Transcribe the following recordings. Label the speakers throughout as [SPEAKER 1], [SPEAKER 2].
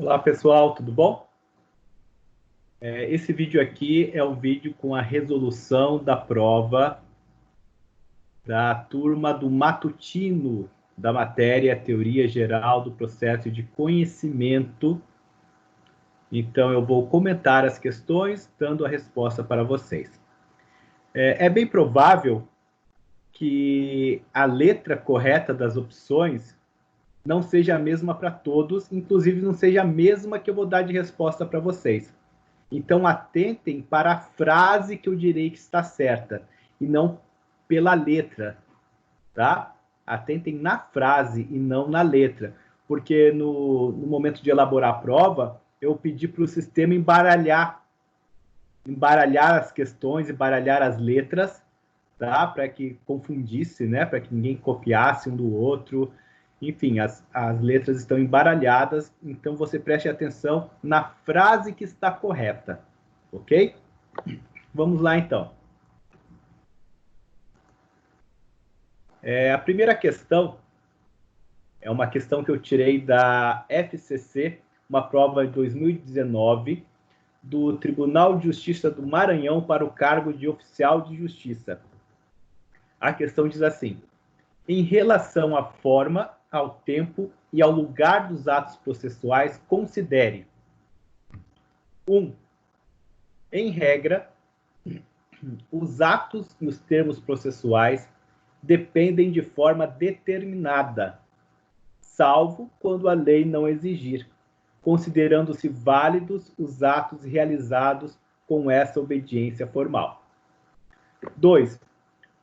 [SPEAKER 1] Olá pessoal, tudo bom? Esse vídeo aqui é um vídeo com a resolução da prova da turma do matutino da matéria Teoria Geral do Processo de Conhecimento. Então eu vou comentar as questões, dando a resposta para vocês. É bem provável que a letra correta das opções não seja a mesma para todos, inclusive não seja a mesma que eu vou dar de resposta para vocês. Então, atentem para a frase que eu direi que está certa, e não pela letra, tá? Atentem na frase e não na letra, porque no momento de elaborar a prova, eu pedi para o sistema embaralhar as questões, embaralhar as letras, tá? Para que confundisse, né? Para que ninguém copiasse um do outro. Enfim, as letras estão embaralhadas, então você preste atenção na frase que está correta, ok? Vamos lá, então. A primeira questão é uma questão que eu tirei da FCC, uma prova de 2019, do Tribunal de Justiça do Maranhão para o cargo de oficial de justiça. A questão diz assim: em relação à forma, ao tempo e ao lugar dos atos processuais, considere 1. Em regra, os atos e os termos processuais dependem de forma determinada, salvo quando a lei não exigir, considerando-se válidos os atos realizados com essa obediência formal. 2.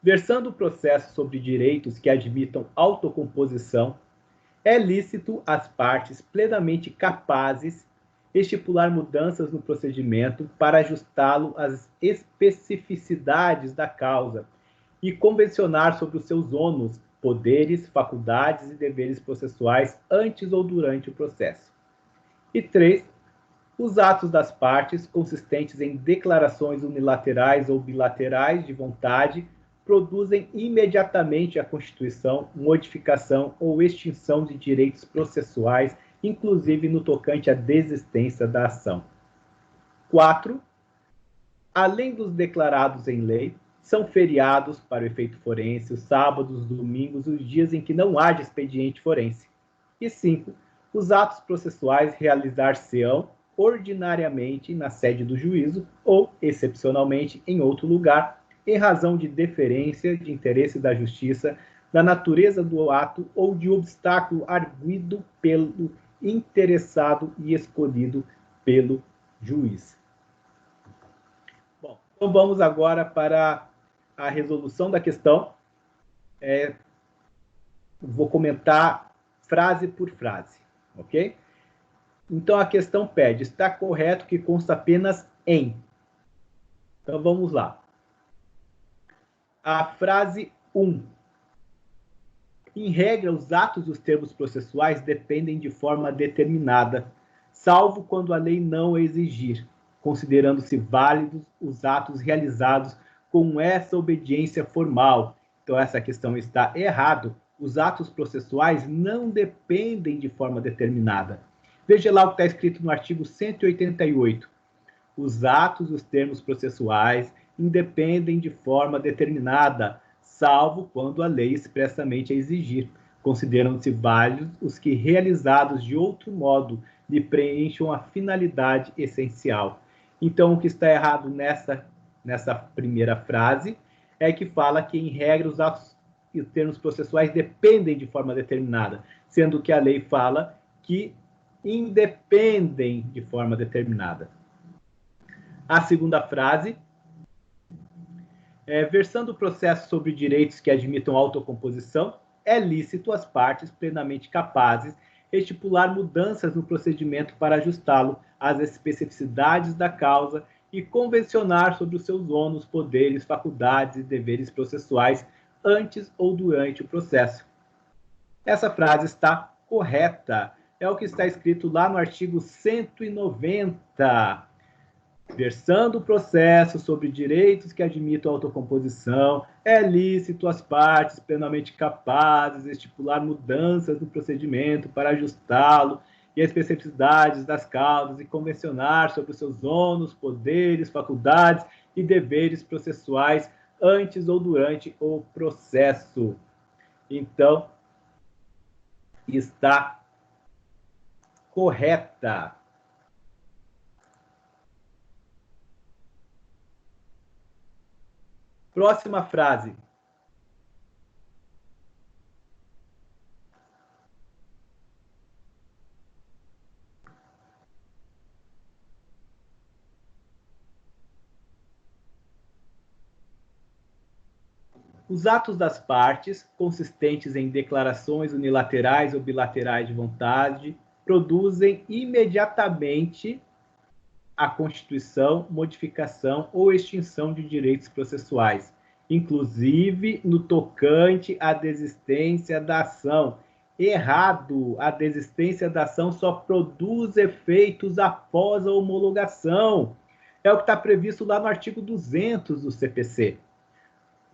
[SPEAKER 1] Versando o processo sobre direitos que admitam autocomposição, é lícito às partes plenamente capazes estipular mudanças no procedimento para ajustá-lo às especificidades da causa e convencionar sobre os seus ônus, poderes, faculdades e deveres processuais antes ou durante o processo. E 3. Os atos das partes, consistentes em declarações unilaterais ou bilaterais de vontade, produzem imediatamente a constituição, modificação ou extinção de direitos processuais, inclusive no tocante à desistência da ação. 4. Além dos declarados em lei, são feriados, para o efeito forense, os sábados, domingos, os dias em que não haja expediente forense. E 5. Os atos processuais realizar-se-ão ordinariamente na sede do juízo ou, excepcionalmente, em outro lugar, em razão de deferência de interesse da justiça, da natureza do ato ou de obstáculo arguido pelo interessado e escolhido pelo juiz. Bom, então vamos agora para a resolução da questão. Vou comentar frase por frase, ok? Então a questão pede: está correto que consta apenas em. Então vamos lá. A frase 1. Em regra, os atos e os termos processuais dependem de forma determinada, salvo quando a lei não o exigir, considerando-se válidos os atos realizados com essa obediência formal. Então essa questão está errado. Os atos processuais não dependem de forma determinada. Veja lá o que está escrito no artigo 188. Os atos e os termos processuais independem de forma determinada, salvo quando a lei expressamente a exigir, consideram-se válidos os que, realizados de outro modo, lhe preencham a finalidade essencial. Então, o que está errado nessa primeira frase é que fala que, em regra, os atos e os termos processuais dependem de forma determinada, sendo que a lei fala que independem de forma determinada. A segunda frase: versando o processo sobre direitos que admitam autocomposição, é lícito às partes plenamente capazes estipular mudanças no procedimento para ajustá-lo às especificidades da causa e convencionar sobre os seus ônus, poderes, faculdades e deveres processuais antes ou durante o processo. Essa frase está correta. É o que está escrito lá no artigo 190. Versando o processo sobre direitos que admitam autocomposição, é lícito às partes plenamente capazes de estipular mudanças no procedimento para ajustá-lo e as especificidades das causas e convencionar sobre os seus ônus, poderes, faculdades e deveres processuais antes ou durante o processo. Então, está correta. Próxima frase. Os atos das partes, consistentes em declarações unilaterais ou bilaterais de vontade, produzem imediatamente a constituição, modificação ou extinção de direitos processuais, inclusive no tocante à desistência da ação. Errado! A desistência da ação só produz efeitos após a homologação. É o que está previsto lá no artigo 200 do CPC.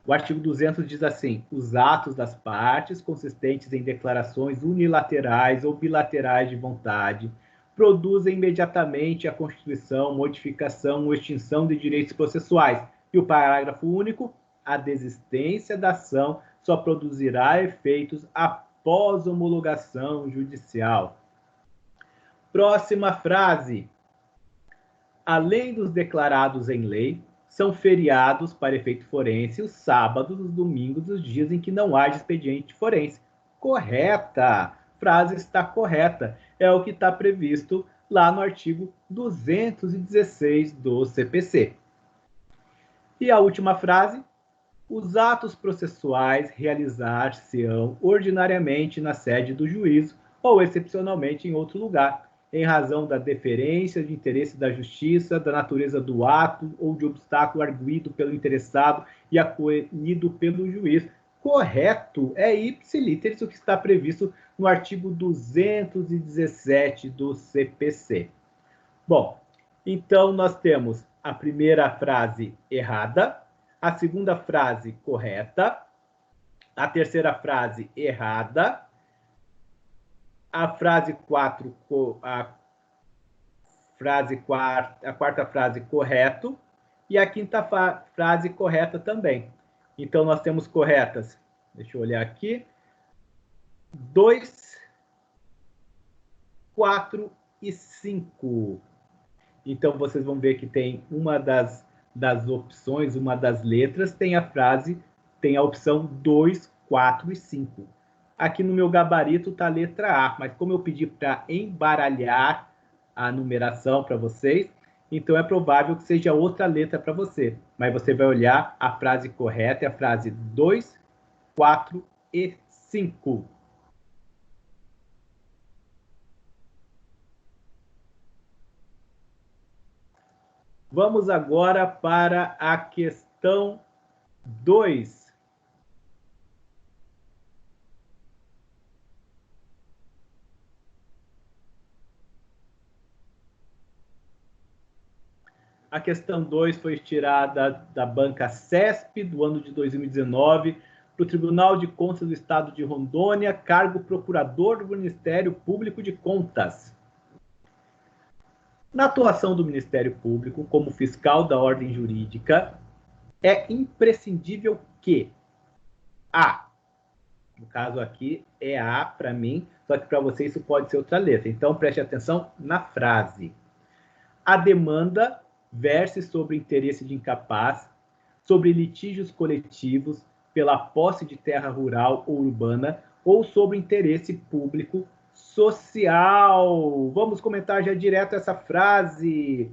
[SPEAKER 1] O artigo 200 diz assim: os atos das partes, consistentes em declarações unilaterais ou bilaterais de vontade, produzem imediatamente a constituição, modificação ou extinção de direitos processuais. E o parágrafo único: a desistência da ação só produzirá efeitos após homologação judicial. Próxima frase. Além dos declarados em lei, são feriados para efeito forense os sábados, os domingos, os dias em que não haja expediente forense. Correta! Frase está correta. É o que está previsto lá no artigo 216 do CPC. E a última frase. Os atos processuais realizar-se-ão ordinariamente na sede do juízo ou excepcionalmente em outro lugar, em razão da deferência de interesse da justiça, da natureza do ato ou de obstáculo arguido pelo interessado e acolhido pelo juiz. Correto, é ipsiliteris o que está previsto no artigo 217 do CPC. Bom, então nós temos a primeira frase errada, a segunda frase correta, a terceira frase errada, a quarta frase correto e a quinta frase correta também. Então, nós temos corretas, deixa eu olhar aqui, 2, 4 e 5. Então, vocês vão ver que tem uma das opções, uma das letras, tem a opção 2, 4 e 5. Aqui no meu gabarito está a letra A, mas como eu pedi para embaralhar a numeração para vocês, então é provável que seja outra letra para você. Mas você vai olhar a frase correta, é a frase 2, 4 e 5. Vamos agora para a questão 2. A questão 2 foi tirada da banca CESP do ano de 2019 para o Tribunal de Contas do Estado de Rondônia, cargo procurador do Ministério Público de Contas. Na atuação do Ministério Público como fiscal da ordem jurídica, é imprescindível que A, no caso aqui é A para mim, só que para você isso pode ser outra letra. Então preste atenção na frase. A demanda verse sobre interesse de incapaz, sobre litígios coletivos pela posse de terra rural ou urbana ou sobre interesse público social. Vamos comentar já direto essa frase.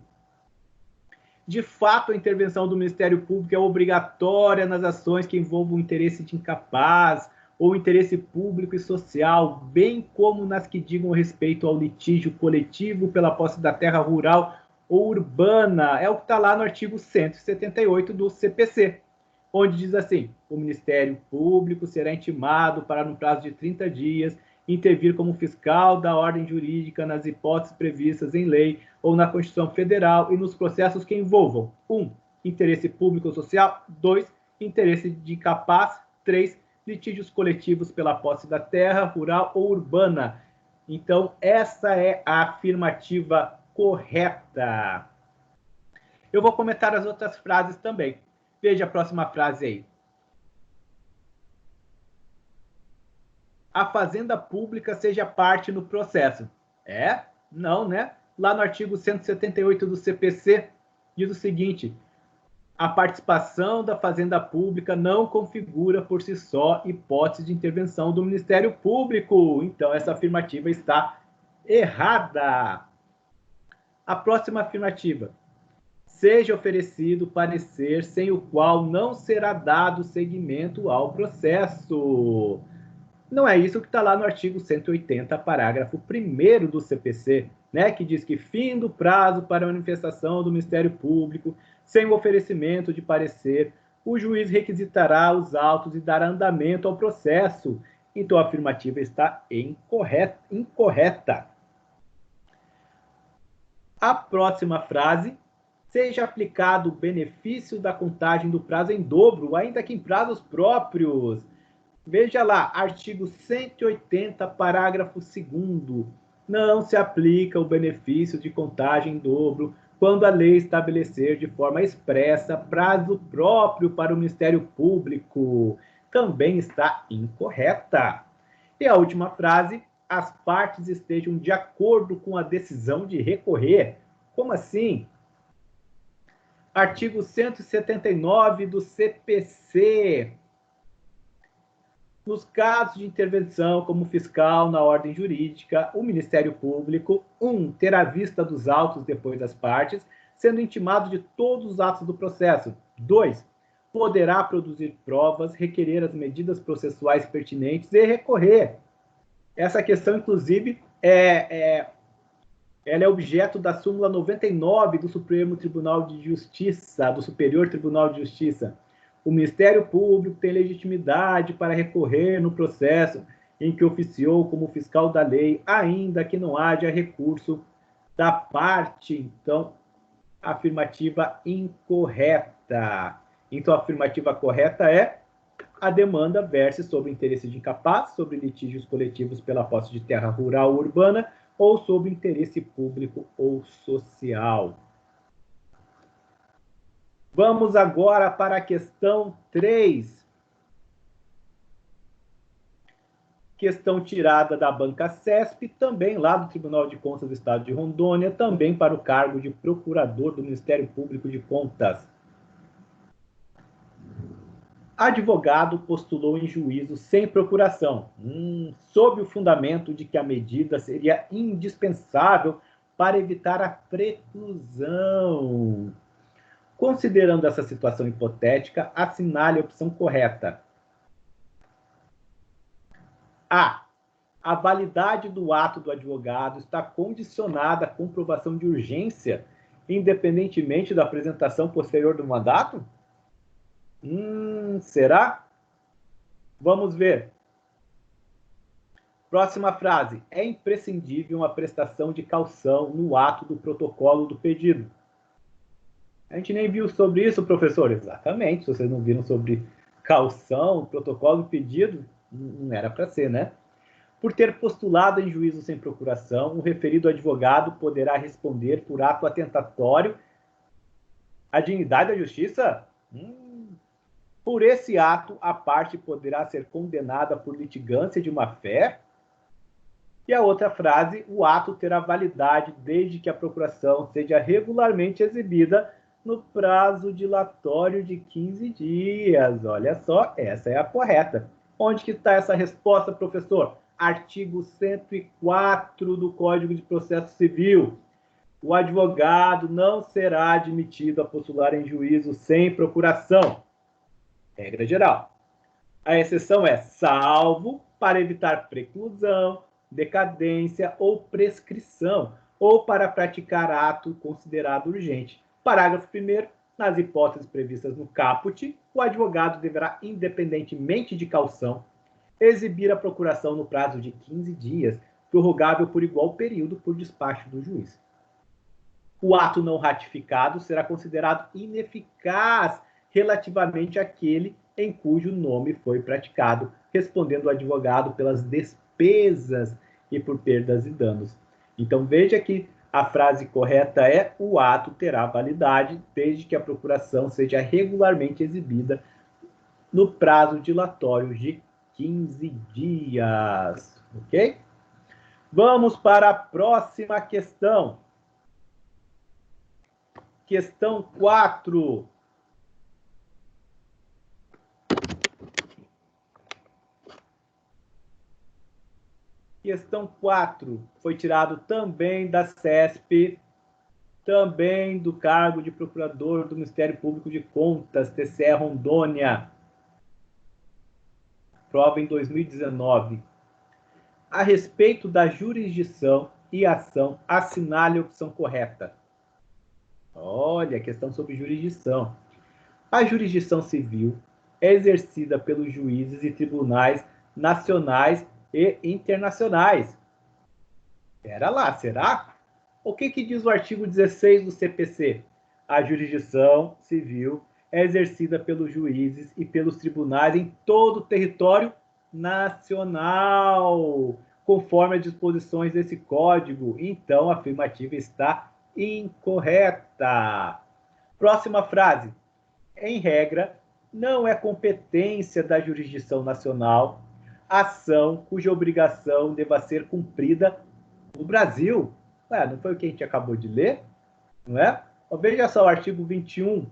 [SPEAKER 1] De fato, a intervenção do Ministério Público é obrigatória nas ações que envolvam o interesse de incapaz ou interesse público e social, bem como nas que digam respeito ao litígio coletivo pela posse da terra rural ou urbana. É o que está lá no artigo 178 do CPC, onde diz assim: o Ministério Público será intimado para, no prazo de 30 dias, intervir como fiscal da ordem jurídica nas hipóteses previstas em lei ou na Constituição Federal e nos processos que envolvam 1. Interesse público ou social. 2. Interesse de incapaz. 3. Litígios coletivos pela posse da terra rural ou urbana. Então, essa é a afirmativa correta. Eu vou comentar as outras frases também. Veja a próxima frase aí. A fazenda pública seja parte no processo. É? Não, né? Lá no artigo 178 do CPC, diz o seguinte: a participação da fazenda pública não configura por si só hipótese de intervenção do Ministério Público. Então, essa afirmativa está errada. A próxima afirmativa: seja oferecido parecer sem o qual não será dado seguimento ao processo. Não é isso que está lá no artigo 180, parágrafo 1º do CPC, né, que diz que fim do prazo para manifestação do Ministério Público, sem o oferecimento de parecer, o juiz requisitará os autos e dará andamento ao processo. Então, a afirmativa está incorreta. A próxima frase: seja aplicado o benefício da contagem do prazo em dobro, ainda que em prazos próprios. Veja lá, artigo 180, parágrafo 2º. Não se aplica o benefício de contagem em dobro quando a lei estabelecer de forma expressa prazo próprio para o Ministério Público. Também está incorreta. E a última frase: as partes estejam de acordo com a decisão de recorrer. Como assim? Artigo 179 do CPC. Nos casos de intervenção como fiscal na ordem jurídica, o Ministério Público, 1. Terá vista dos autos depois das partes, sendo intimado de todos os atos do processo. 2. Poderá produzir provas, requerer as medidas processuais pertinentes e recorrer. Essa questão, inclusive, ela é objeto da súmula 99 do Supremo Tribunal de Justiça, do Superior Tribunal de Justiça. O Ministério Público tem legitimidade para recorrer no processo em que oficiou como fiscal da lei, ainda que não haja recurso da parte. Então, afirmativa incorreta. Então, a afirmativa correta é: a demanda versa sobre interesse de incapaz, sobre litígios coletivos pela posse de terra rural ou urbana, ou sobre interesse público ou social. Vamos agora para a questão 3. Questão tirada da banca CESP, também lá do Tribunal de Contas do Estado de Rondônia, também para o cargo de procurador do Ministério Público de Contas. Advogado postulou em juízo sem procuração, sob o fundamento de que a medida seria indispensável para evitar a preclusão. Considerando essa situação hipotética, assinale a opção correta. A. A validade do ato do advogado está condicionada à comprovação de urgência, independentemente da apresentação posterior do mandato? Será? Vamos ver. Próxima frase. É imprescindível a prestação de caução no ato do protocolo do pedido. A gente nem viu sobre isso, professor. Exatamente. Se vocês não viram sobre caução, protocolo do pedido, não era para ser, né? Por ter postulado em juízo sem procuração, o referido advogado poderá responder por ato atentatório à dignidade da justiça? Por esse ato, a parte poderá ser condenada por litigância de má-fé? E a outra frase: o ato terá validade desde que a procuração seja regularmente exibida no prazo dilatório de 15 dias. Olha só, essa é a correta. Onde que está essa resposta, professor? Artigo 104 do Código de Processo Civil. O advogado não será admitido a postular em juízo sem procuração. Regra geral. A exceção é salvo para evitar preclusão, decadência ou prescrição, ou para praticar ato considerado urgente. Parágrafo 1º. Nas hipóteses previstas no caput, o advogado deverá, independentemente de caução, exibir a procuração no prazo de 15 dias, prorrogável por igual período por despacho do juiz. O ato não ratificado será considerado ineficaz relativamente àquele em cujo nome foi praticado, respondendo o advogado pelas despesas e por perdas e danos. Então, veja que a frase correta é: o ato terá validade desde que a procuração seja regularmente exibida no prazo dilatório de 15 dias. Ok? Vamos para a próxima questão. Questão 4. Questão 4 foi tirado também da CESP, também do cargo de procurador do Ministério Público de Contas, TCE Rondônia. Prova em 2019. A respeito da jurisdição e ação, assinale a opção correta. Olha, questão sobre jurisdição. A jurisdição civil é exercida pelos juízes e tribunais nacionais e internacionais. Pera lá, será? O que diz o artigo 16 do CPC? A jurisdição civil é exercida pelos juízes e pelos tribunais em todo o território nacional, conforme as disposições desse código. Então, a afirmativa está incorreta. Próxima frase. Em regra, não é competência da jurisdição nacional ação cuja obrigação deva ser cumprida no Brasil. Ué, não foi o que a gente acabou de ler? Não é? Veja só o artigo 21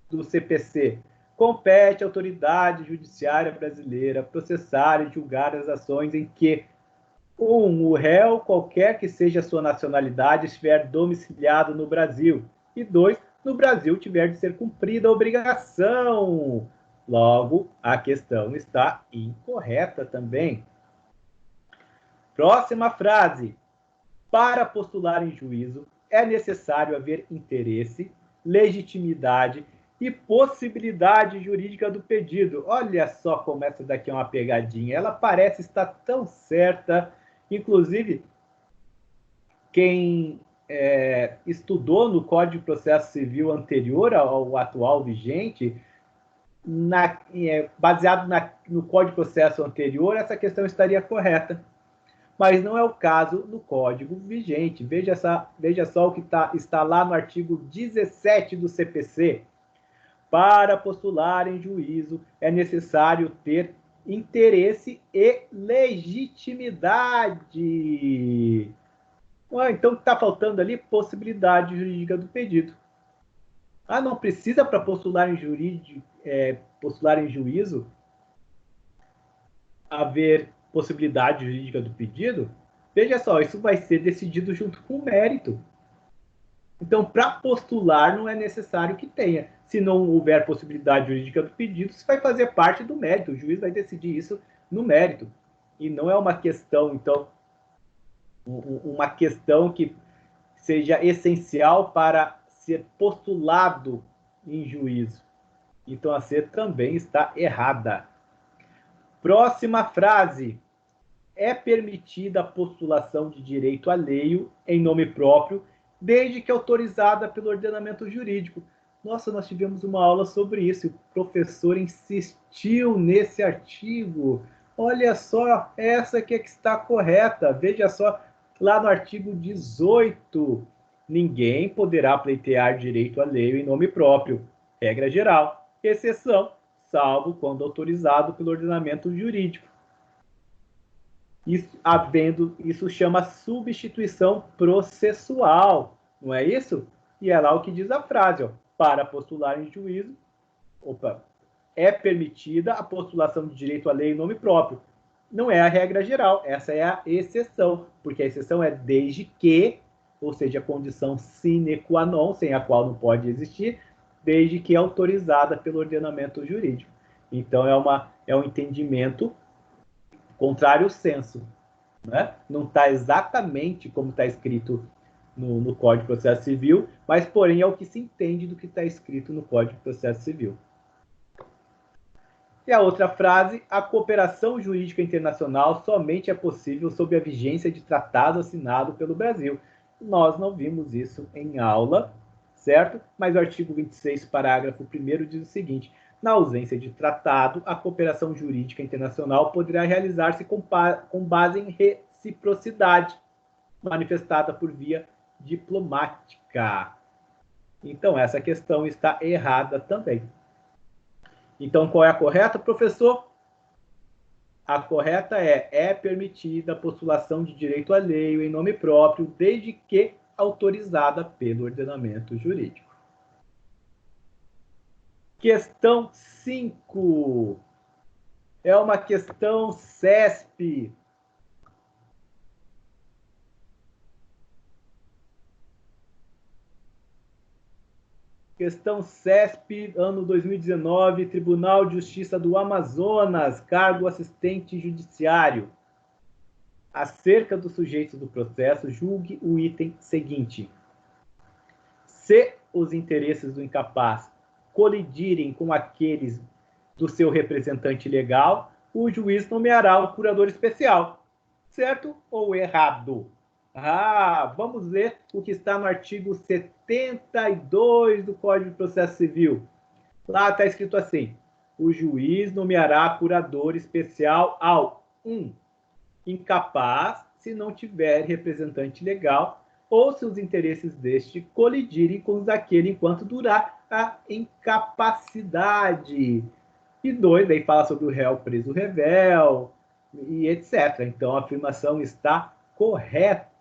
[SPEAKER 1] do CPC. Compete à autoridade judiciária brasileira processar e julgar as ações em que 1. O réu, qualquer que seja a sua nacionalidade, estiver domiciliado no Brasil. E 2. No Brasil tiver de ser cumprida a obrigação. Logo, a questão está incorreta também. Próxima frase. Para postular em juízo, é necessário haver interesse, legitimidade e possibilidade jurídica do pedido. Olha só como essa daqui é uma pegadinha. Ela parece estar tão certa. Inclusive, quem estudou no Código de Processo Civil anterior ao atual vigente, baseado no Código de Processo anterior, essa questão estaria correta. Mas não é o caso no Código vigente. Veja só o que está lá no artigo 17 do CPC. Para postular em juízo, é necessário ter interesse e legitimidade. Então, o que está faltando ali? Possibilidade jurídica do pedido. Não precisa para postular em juízo haver possibilidade jurídica do pedido? Veja só, isso vai ser decidido junto com o mérito. Então, para postular, não é necessário que tenha. Se não houver possibilidade jurídica do pedido, isso vai fazer parte do mérito. O juiz vai decidir isso no mérito. E não é uma questão, então, uma questão que seja essencial para ser postulado em juízo. Então, a C também está errada. Próxima frase. É permitida a postulação de direito alheio em nome próprio, desde que autorizada pelo ordenamento jurídico. Nossa, nós tivemos uma aula sobre isso. O professor insistiu nesse artigo. Olha só, essa aqui é que está correta. Veja só, lá no artigo 18, ninguém poderá pleitear direito alheio em nome próprio. Regra geral. Exceção, salvo quando autorizado pelo ordenamento jurídico. Isso chama substituição processual, não é isso? E é lá o que diz a frase, para postular em juízo, é permitida a postulação de direito alheio em nome próprio. Não é a regra geral, essa é a exceção, porque a exceção é desde que, ou seja, a condição sine qua non, sem a qual não pode existir, desde que é autorizada pelo ordenamento jurídico. Então, é um entendimento contrário ao senso, né? Não está exatamente como está escrito no Código de Processo Civil, mas, porém, é o que se entende do que está escrito no Código de Processo Civil. E a outra frase, a cooperação jurídica internacional somente é possível sob a vigência de tratado assinado pelo Brasil. Nós não vimos isso em aula, certo? Mas o artigo 26, parágrafo 1º, diz o seguinte: na ausência de tratado, a cooperação jurídica internacional poderá realizar-se com base em reciprocidade manifestada por via diplomática. Então, essa questão está errada também. Então, qual é a correta, professor? A correta é permitida a postulação de direito alheio em nome próprio, desde que autorizada pelo ordenamento jurídico. Questão 5. É uma questão CESP. Questão CESP, ano 2019, Tribunal de Justiça do Amazonas, cargo assistente judiciário. Acerca dos sujeitos do processo, julgue o item seguinte. Se os interesses do incapaz colidirem com aqueles do seu representante legal, o juiz nomeará o curador especial. Certo ou errado? Vamos ler o que está no artigo 72 do Código de Processo Civil. Lá está escrito assim: o juiz nomeará curador especial ao 1. Incapaz, se não tiver representante legal, ou se os interesses deste colidirem com os daquele enquanto durar a incapacidade. E 2, aí fala sobre o réu preso revel, e etc. Então, a afirmação está correta.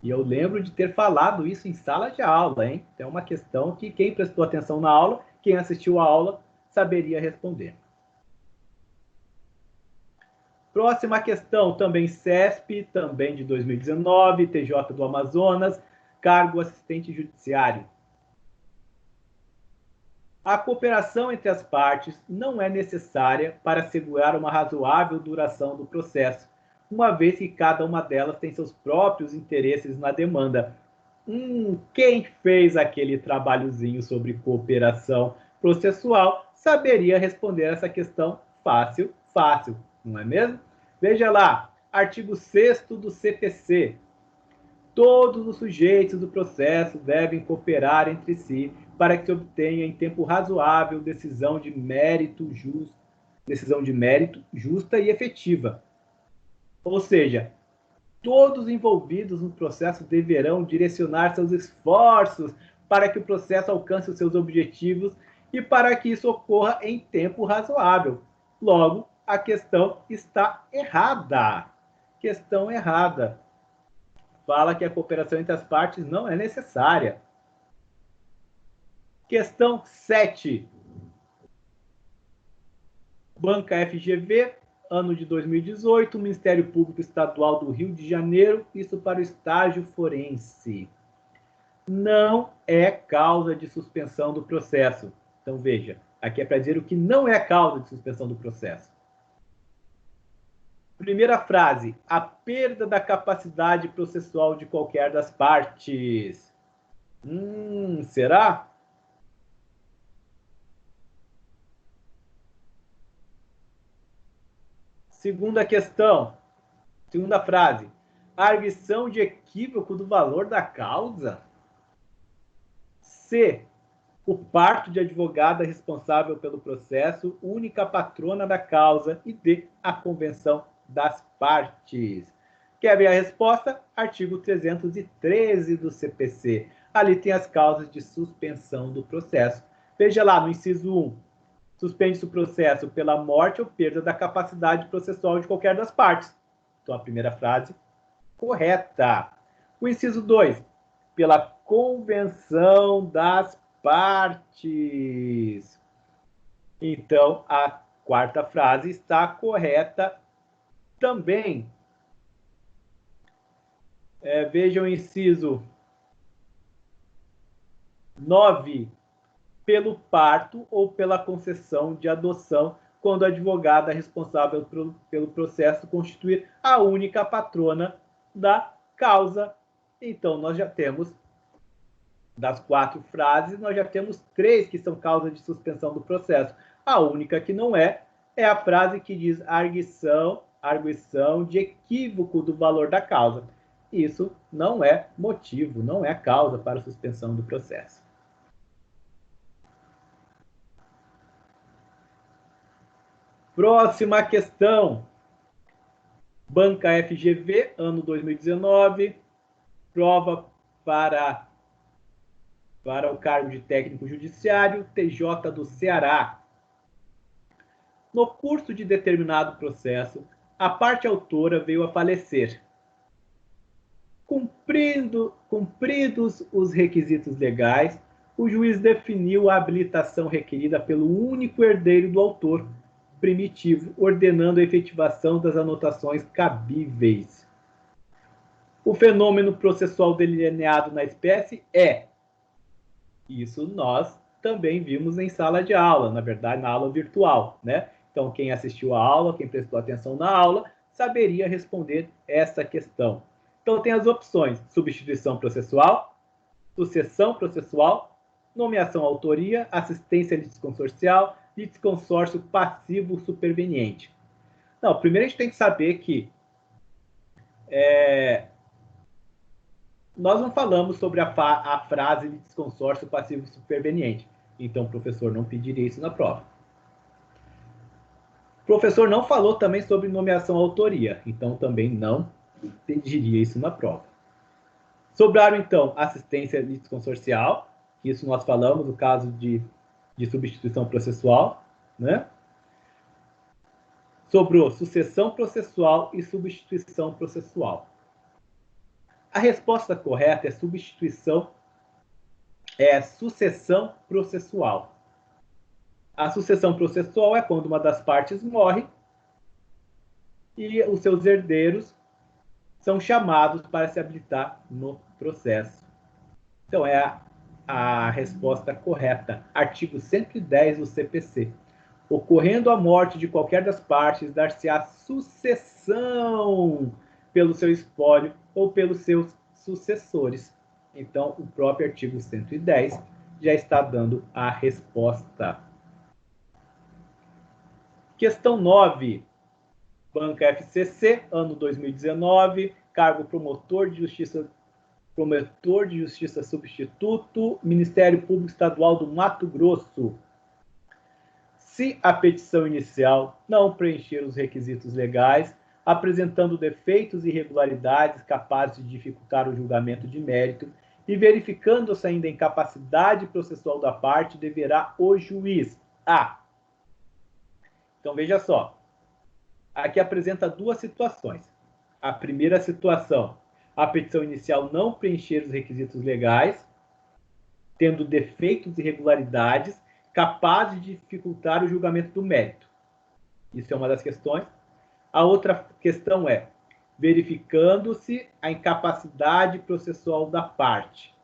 [SPEAKER 1] E eu lembro de ter falado isso em sala de aula, hein? É uma questão que quem prestou atenção na aula, quem assistiu à aula, saberia responder. Próxima questão, também CESP, também de 2019, TJ do Amazonas, cargo assistente judiciário. A cooperação entre as partes não é necessária para assegurar uma razoável duração do processo, uma vez que cada uma delas tem seus próprios interesses na demanda. Quem fez aquele trabalhozinho sobre cooperação processual saberia responder essa questão fácil, não é mesmo? Veja lá, artigo 6º do CPC. Todos os sujeitos do processo devem cooperar entre si para que se obtenha em tempo razoável decisão de mérito justa e efetiva. Ou seja, todos envolvidos no processo deverão direcionar seus esforços para que o processo alcance os seus objetivos e para que isso ocorra em tempo razoável. Logo, a questão está errada. Questão errada. Fala que a cooperação entre as partes não é necessária. Questão 7. Banca FGV, ano de 2018, Ministério Público Estadual do Rio de Janeiro, isso para o estágio forense. Não é causa de suspensão do processo. Então, veja, aqui é para dizer o que não é causa de suspensão do processo. Primeira frase, a perda da capacidade processual de qualquer das partes. Será? Segunda questão, segunda frase, a arguição de equívoco do valor da causa. C, o parto de advogada responsável pelo processo, única patrona da causa. E D, a convenção das partes. Quer ver a resposta? Artigo 313 do CPC. Ali tem as causas de suspensão do processo. Veja lá no inciso 1. Suspende-se o processo pela morte ou perda da capacidade processual de qualquer das partes. Então, a primeira frase, correta. O inciso 2. Pela convenção das partes. Então, a quarta frase está correta também. Vejam o inciso 9, pelo parto ou pela concessão de adoção, quando a advogada responsável pelo processo constituir a única patrona da causa. Então, nós já temos, das 4 frases, nós já temos 3 que são causa de suspensão do processo. A única que não é a frase que diz arguição de equívoco do valor da causa. Isso não é motivo, não é causa para a suspensão do processo. Próxima questão. Banca FGV, ano 2019, prova para o cargo de técnico judiciário, TJ do Ceará. No curso de determinado processo, a parte autora veio a falecer. Cumpridos os requisitos legais, o juiz definiu a habilitação requerida pelo único herdeiro do autor primitivo, ordenando a efetivação das anotações cabíveis. O fenômeno processual delineado na espécie é... Isso nós também vimos em sala de aula, na verdade, na aula virtual, né? Então, quem assistiu à aula, quem prestou atenção na aula, saberia responder essa questão. Então, tem as opções: substituição processual, sucessão processual, nomeação autoria, assistência litisconsorcial, litisconsórcio passivo superveniente. Não, primeiro a gente tem que saber que nós não falamos sobre a frase litisconsórcio passivo superveniente. Então, o professor não pediria isso na prova. O professor não falou também sobre nomeação autoria. Então, também não pediria isso na prova. Sobraram, então, assistência litisconsorcial. Isso nós falamos no caso de substituição processual, né? Sobrou sucessão processual e substituição processual. A resposta correta é sucessão processual. A sucessão processual é quando uma das partes morre e os seus herdeiros são chamados para se habilitar no processo. Então, é a resposta correta. Artigo 110 do CPC. Ocorrendo a morte de qualquer das partes, dar-se-á sucessão pelo seu espólio ou pelos seus sucessores. Então, o próprio artigo 110 já está dando a resposta. Questão 9. Banca FCC, ano 2019, cargo promotor de justiça substituto, Ministério Público Estadual do Mato Grosso. Se a petição inicial não preencher os requisitos legais, apresentando defeitos e irregularidades capazes de dificultar o julgamento de mérito e verificando-se ainda a incapacidade processual da parte, deverá o juiz a... Então, veja só. Aqui apresenta duas situações. A primeira situação, a petição inicial não preencher os requisitos legais, tendo defeitos e irregularidades capazes de dificultar o julgamento do mérito. Isso é uma das questões. A outra questão é verificando-se a incapacidade processual da parte.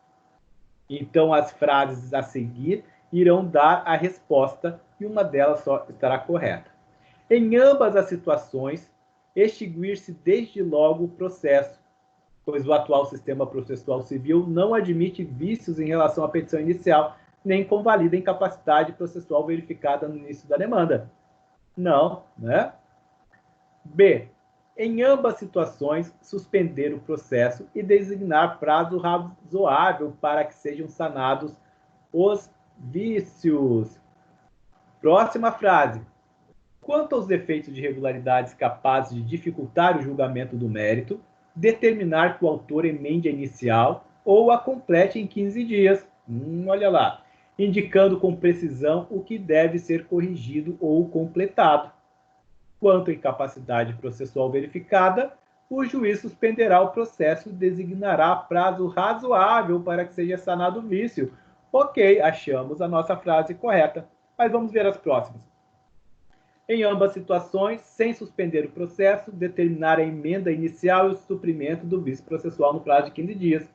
[SPEAKER 1] Então, as frases a seguir irão dar a resposta e uma delas só estará correta. Em ambas as situações, extinguir-se desde logo o processo, pois o atual sistema processual civil não admite vícios em relação à petição inicial, nem convalida a incapacidade processual verificada no início da demanda. Não, né? B. Em ambas situações, suspender o processo e designar prazo razoável para que sejam sanados os vícios. Próxima frase. Quanto aos defeitos de irregularidades capazes de dificultar o julgamento do mérito, determinar que o autor emende a inicial ou a complete em 15 dias. Olha lá. Indicando com precisão o que deve ser corrigido ou completado. Quanto à incapacidade processual verificada, o juiz suspenderá o processo e designará prazo razoável para que seja sanado o vício. Ok, achamos a nossa frase correta. Mas vamos ver as próximas. Em ambas situações, sem suspender o processo, determinar a emenda inicial e o suprimento do vício processual no prazo de 15 dias.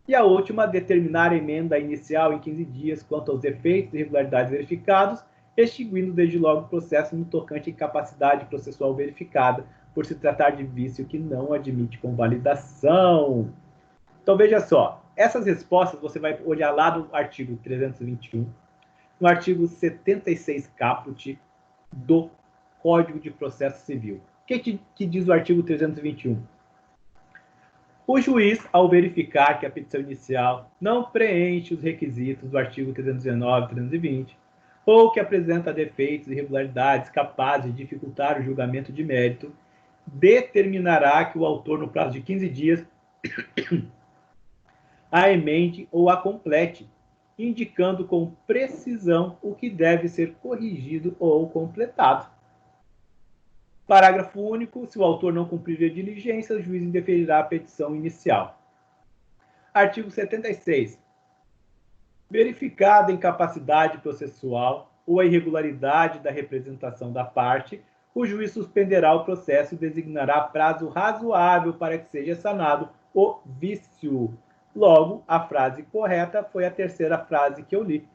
[SPEAKER 1] E a última, determinar a emenda inicial em 15 dias quanto aos defeitos e irregularidades verificados, extinguindo desde logo o processo no tocante à incapacidade processual verificada, por se tratar de vício que não admite convalidação. Então, veja só, essas respostas você vai olhar lá no artigo 321, no artigo 76 caput do Código de Processo Civil. O que diz o artigo 321? O juiz, ao verificar que a petição inicial não preenche os requisitos do artigo 319 e 320, ou que apresenta defeitos e irregularidades capazes de dificultar o julgamento de mérito, determinará que o autor, no prazo de 15 dias, a emende ou a complete, indicando com precisão o que deve ser corrigido ou completado. Parágrafo único. Se o autor não cumprir a diligência, o juiz indeferirá a petição inicial. Artigo 76. Verificada a incapacidade processual ou a irregularidade da representação da parte, o juiz suspenderá o processo e designará prazo razoável para que seja sanado o vício. Logo, a frase correta foi a terceira frase que eu li,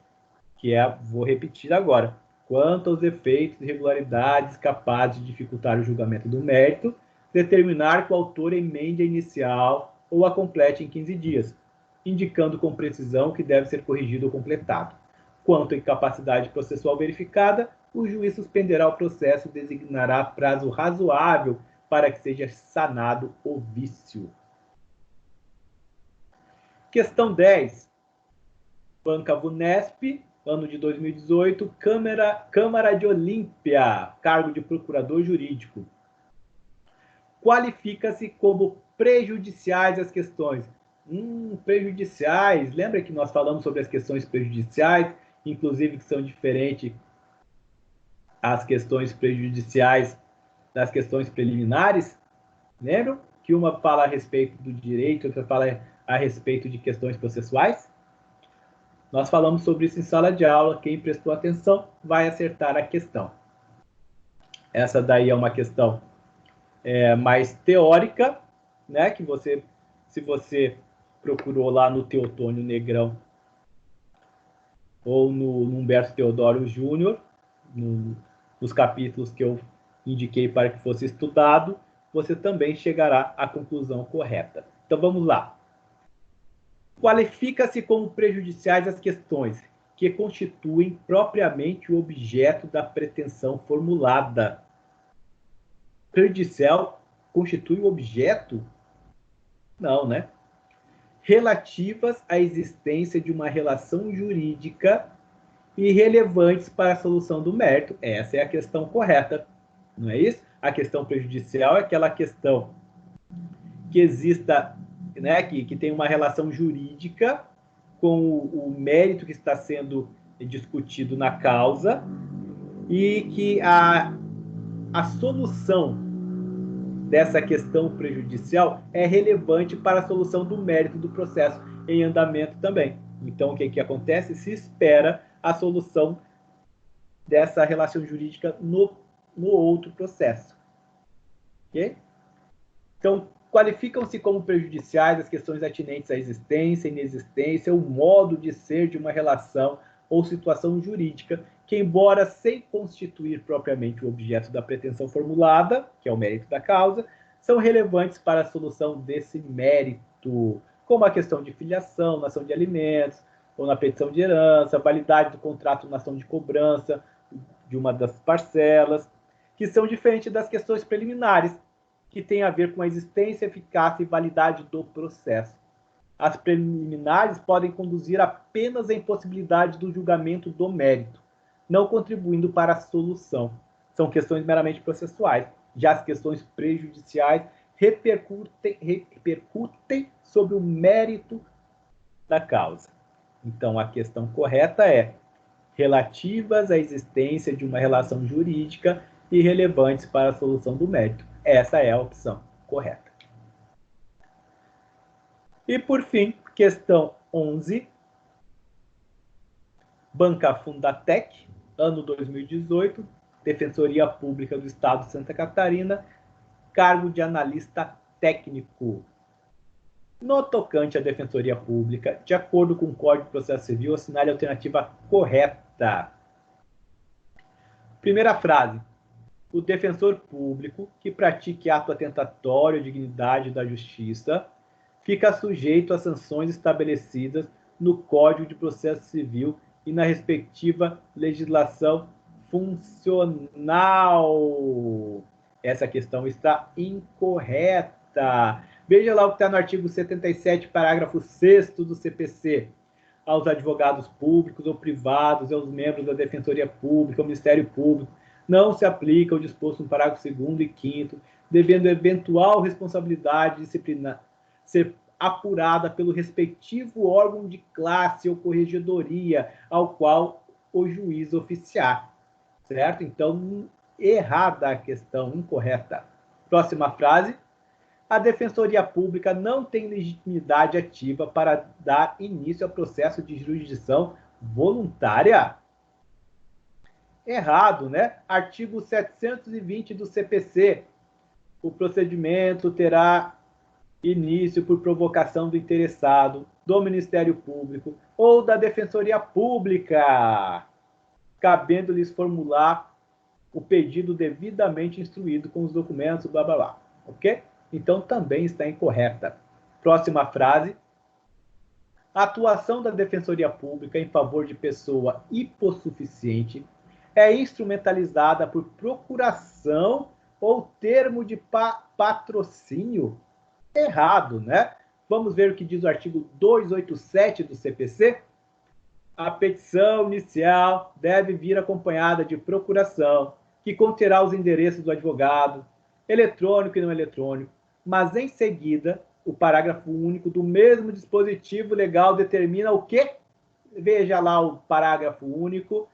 [SPEAKER 1] que é, vou repetir agora. Quanto aos efeitos e irregularidades capazes de dificultar o julgamento do mérito, determinar que o autor emende a inicial ou a complete em 15 dias, indicando com precisão que deve ser corrigido ou completado. Quanto à incapacidade processual verificada, o juiz suspenderá o processo e designará prazo razoável para que seja sanado o vício. Questão 10. Banca Vunesp, ano de 2018, Câmara de Olímpia, cargo de procurador jurídico. Qualifica-se como prejudiciais as questões. Prejudiciais, lembra que nós falamos sobre as questões prejudiciais, inclusive que são diferentes as questões prejudiciais das questões preliminares? Lembram que uma fala a respeito do direito, outra fala a respeito de questões processuais? Nós falamos sobre isso em sala de aula. Quem prestou atenção vai acertar a questão. Essa daí é uma questão mais teórica, né? Que você, se você procurou lá no Teotônio Negrão ou no Humberto Teodoro Júnior, nos capítulos que eu indiquei para que fosse estudado, você também chegará à conclusão correta. Então vamos lá. Qualifica-se como prejudiciais as questões que constituem propriamente o objeto da pretensão formulada. Prejudicial constitui o objeto? Não, né? Relativas à existência de uma relação jurídica e relevantes para a solução do mérito. Essa é a questão correta, não é isso? A questão prejudicial é aquela questão que exista, né, que tem uma relação jurídica com o mérito que está sendo discutido na causa e que a solução dessa questão prejudicial é relevante para a solução do mérito do processo em andamento também. Então, o que acontece? Se espera a solução dessa relação jurídica no outro processo. Ok? Então, qualificam-se como prejudiciais as questões atinentes à existência, inexistência, o modo de ser de uma relação ou situação jurídica que, embora sem constituir propriamente o objeto da pretensão formulada, que é o mérito da causa, são relevantes para a solução desse mérito, como a questão de filiação, nação de alimentos, ou na petição de herança, validade do contrato na ação de cobrança de uma das parcelas, que são diferentes das questões preliminares, que tem a ver com a existência, eficácia e validade do processo. As preliminares podem conduzir apenas à impossibilidade do julgamento do mérito, não contribuindo para a solução. São questões meramente processuais. Já as questões prejudiciais repercutem sobre o mérito da causa. Então, a questão correta é relativas à existência de uma relação jurídica e relevantes para a solução do mérito. Essa é a opção correta. E, por fim, questão 11. Banca Fundatec, ano 2018, Defensoria Pública do Estado de Santa Catarina, cargo de analista técnico. No tocante à Defensoria Pública, de acordo com o Código de Processo Civil, assinale a alternativa correta. Primeira frase. O defensor público que pratique ato atentatório à dignidade da justiça fica sujeito às sanções estabelecidas no Código de Processo Civil e na respectiva legislação funcional. Essa questão está incorreta. Veja lá o que está no artigo 77, parágrafo 6º do CPC. aos advogados públicos ou privados, aos membros da Defensoria Pública, ao Ministério Público, não se aplica o disposto no parágrafo 2º e 5º, devendo eventual responsabilidade disciplinar ser apurada pelo respectivo órgão de classe ou corregedoria ao qual o juiz oficiar, certo? Então, errada a questão, incorreta. Próxima frase. A Defensoria Pública não tem legitimidade ativa para dar início ao processo de jurisdição voluntária. Errado, né? Artigo 720 do CPC. O procedimento terá início por provocação do interessado, do Ministério Público ou da Defensoria Pública, cabendo-lhes formular o pedido devidamente instruído com os documentos, blá, blá, blá. Ok? Então, também está incorreta. Próxima frase. A atuação da Defensoria Pública em favor de pessoa hipossuficiente é instrumentalizada por procuração ou termo de patrocínio. Errado, né? Vamos ver o que diz o artigo 287 do CPC. A petição inicial deve vir acompanhada de procuração, que conterá os endereços do advogado, eletrônico e não eletrônico, mas em seguida, o parágrafo único do mesmo dispositivo legal determina o quê? Veja lá o parágrafo único,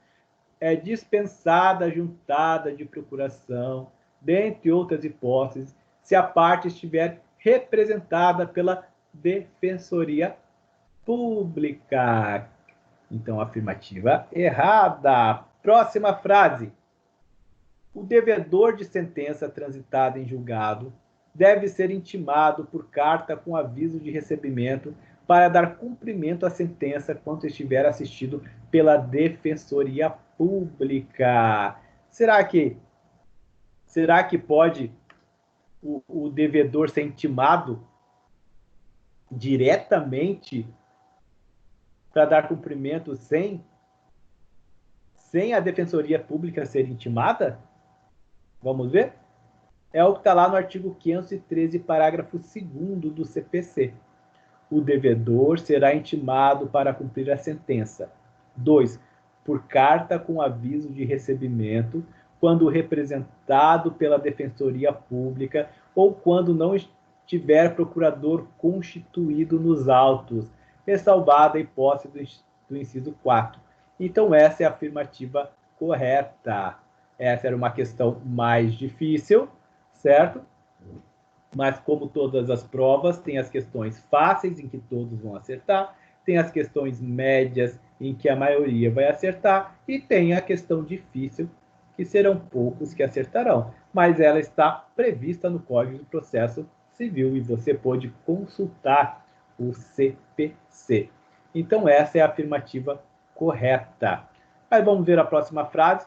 [SPEAKER 1] é dispensada a juntada de procuração, dentre outras hipóteses, se a parte estiver representada pela Defensoria Pública. Então, afirmativa errada. Próxima frase. O devedor de sentença transitada em julgado deve ser intimado por carta com aviso de recebimento para dar cumprimento à sentença quando estiver assistido pela Defensoria Pública. Será que pode o devedor ser intimado diretamente para dar cumprimento sem a Defensoria Pública ser intimada? Vamos ver? É o que está lá no artigo 513, parágrafo 2º do CPC. O devedor será intimado para cumprir a sentença. 2. Por carta com aviso de recebimento, quando representado pela Defensoria Pública ou quando não estiver procurador constituído nos autos, ressalvada a hipótese do inciso 4. Então, essa é a afirmativa correta. Essa era uma questão mais difícil, certo? Mas, como todas as provas, tem as questões fáceis, em que todos vão acertar, tem as questões médias, em que a maioria vai acertar, e tem a questão difícil, que serão poucos que acertarão. Mas ela está prevista no Código de Processo Civil, e você pode consultar o CPC. Então, essa é a afirmativa correta. Aí vamos ver a próxima frase.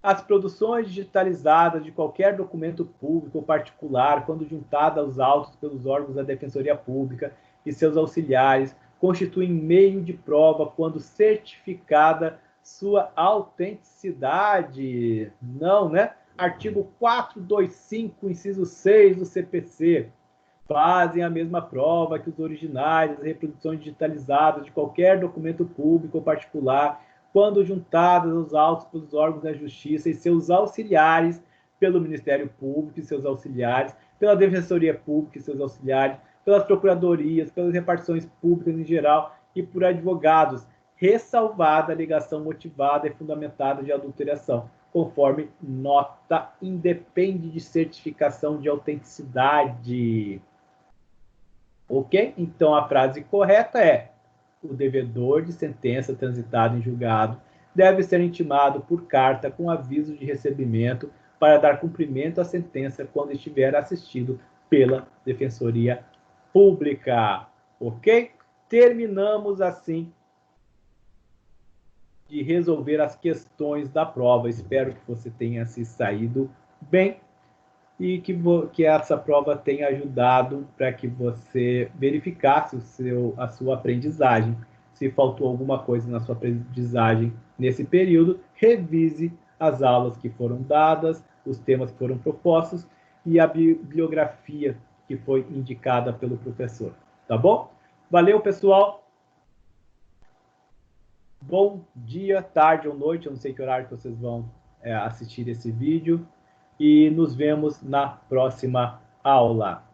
[SPEAKER 1] As produções digitalizadas de qualquer documento público ou particular, quando juntada aos autos pelos órgãos da Defensoria Pública e seus auxiliares, constituem meio de prova quando certificada sua autenticidade. Não, né? Artigo 425, inciso 6 do CPC. Fazem a mesma prova que os originais, as reproduções digitalizadas de qualquer documento público ou particular, quando juntadas aos autos pelos órgãos da Justiça e seus auxiliares, pelo Ministério Público e seus auxiliares, pela Defensoria Pública e seus auxiliares, pelas procuradorias, pelas repartições públicas em geral e por advogados, ressalvada a alegação motivada e fundamentada de adulteração, conforme nota, independe de certificação de autenticidade. Ok? Então, a frase correta é: o devedor de sentença transitada em julgado deve ser intimado por carta com aviso de recebimento para dar cumprimento à sentença quando estiver assistido pela Defensoria Pública. Ok? Terminamos assim de resolver as questões da prova. Espero que você tenha se saído bem e que essa prova tenha ajudado para que você verificasse a sua aprendizagem. Se faltou alguma coisa na sua aprendizagem nesse período, revise as aulas que foram dadas, os temas que foram propostos e a bibliografia que foi indicada pelo professor. Tá bom? Valeu, pessoal! Bom dia, tarde ou noite, eu não sei que horário que vocês vão assistir esse vídeo. E nos vemos na próxima aula.